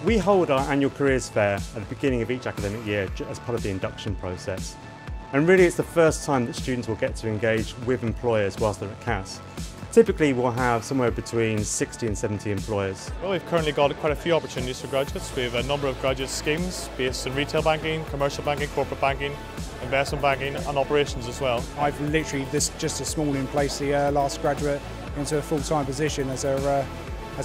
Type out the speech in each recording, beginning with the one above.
We hold our annual careers fair at the beginning of each academic year as part of the induction process. And really it's the first time that students will get to engage with employers whilst they're at CAS. Typically we'll have somewhere between 60 and 70 employers. Well, we've currently got quite a few opportunities for graduates. We have a number of graduate schemes based in retail banking, commercial banking, corporate banking, investment banking and operations as well. I've literally just this morning placed the last graduate into a full-time position as a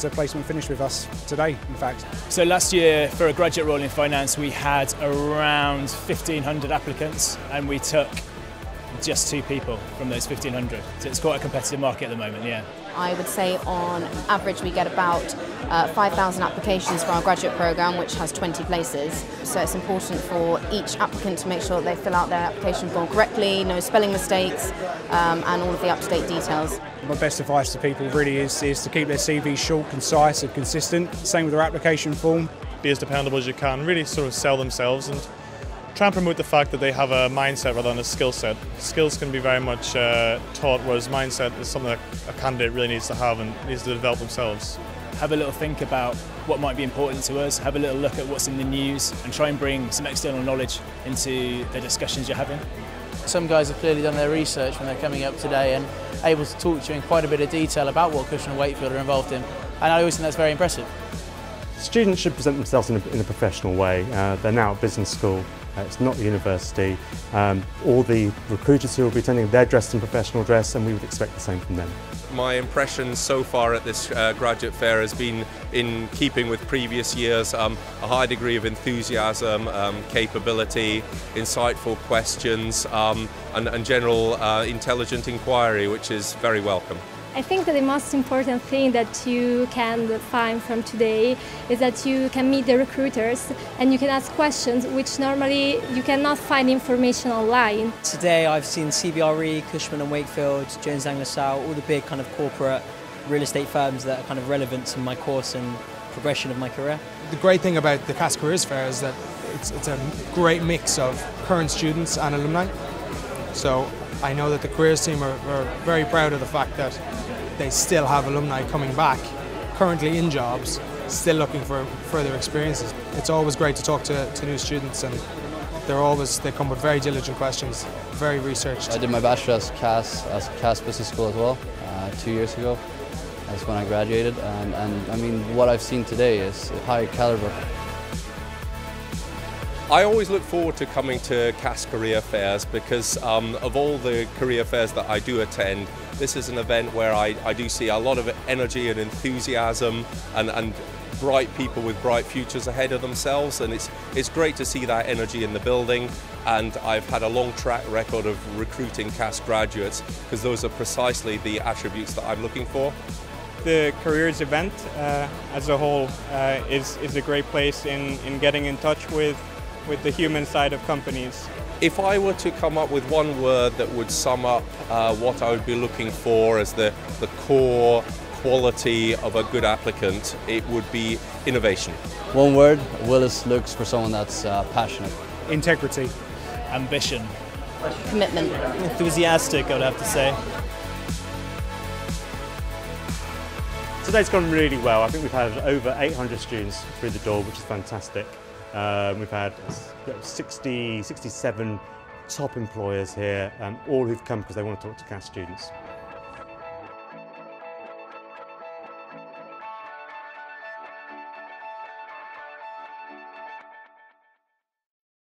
placement finished with us today, in fact. So last year, for a graduate role in finance, we had around 1,500 applicants and we took just 2 people from those 1,500. So it's quite a competitive market at the moment, yeah. I would say on average we get about 5,000 applications for our graduate programme, which has 20 places. So it's important for each applicant to make sure that they fill out their application form correctly, no spelling mistakes, and all of the up-to-date details. My best advice to people really is to keep their CV short, concise and consistent. Same with their application form. Be as dependable as you can, really sort of sell themselves and try and promote the fact that they have a mindset rather than a skill set. Skills can be very much taught, whereas mindset is something that a candidate really needs to have and needs to develop themselves. Have a little think about what might be important to us, have a little look at what's in the news and try and bring some external knowledge into the discussions you're having. Some guys have clearly done their research when they're coming up today and able to talk to you in quite a bit of detail about what Cushman and Wakefield are involved in, and I always think that's very impressive. Students should present themselves in a professional way. They're now at business school, it's not the university. All the recruiters who will be attending, they're dressed in professional dress and we would expect the same from them. My impression so far at this graduate fair has been in keeping with previous years, a high degree of enthusiasm, capability, insightful questions and general intelligent inquiry, which is very welcome. I think that the most important thing that you can find from today is that you can meet the recruiters and you can ask questions which normally you cannot find information online. Today I've seen CBRE, Cushman and Wakefield, Jones Lang LaSalle, all the big kind of corporate real estate firms that are kind of relevant to my course and progression of my career. The great thing about the CAS Careers Fair is that it's a great mix of current students and alumni. So I know that the careers team are very proud of the fact that they still have alumni coming back, currently in jobs, still looking for further experiences. It's always great to talk to new students, and they come with very diligent questions, very researched. I did my bachelor's at CAS Business School as well, 2 years ago. That's when I graduated, and I mean, what I've seen today is high caliber. I always look forward to coming to CAS career fairs because of all the career fairs that I do attend, this is an event where I do see a lot of energy and enthusiasm and bright people with bright futures ahead of themselves, and it's great to see that energy in the building. And I've had a long track record of recruiting CAS graduates because those are precisely the attributes that I'm looking for. The careers event as a whole is a great place in getting in touch with the human side of companies. If I were to come up with one word that would sum up what I would be looking for as the core quality of a good applicant, it would be innovation. One word, Willis looks for someone that's passionate. Integrity. Ambition. Commitment. Enthusiastic, I would have to say. Today's gone really well. I think we've had over 800 students through the door, which is fantastic. We've had 67 top employers here, all who've come because they want to talk to CAS students.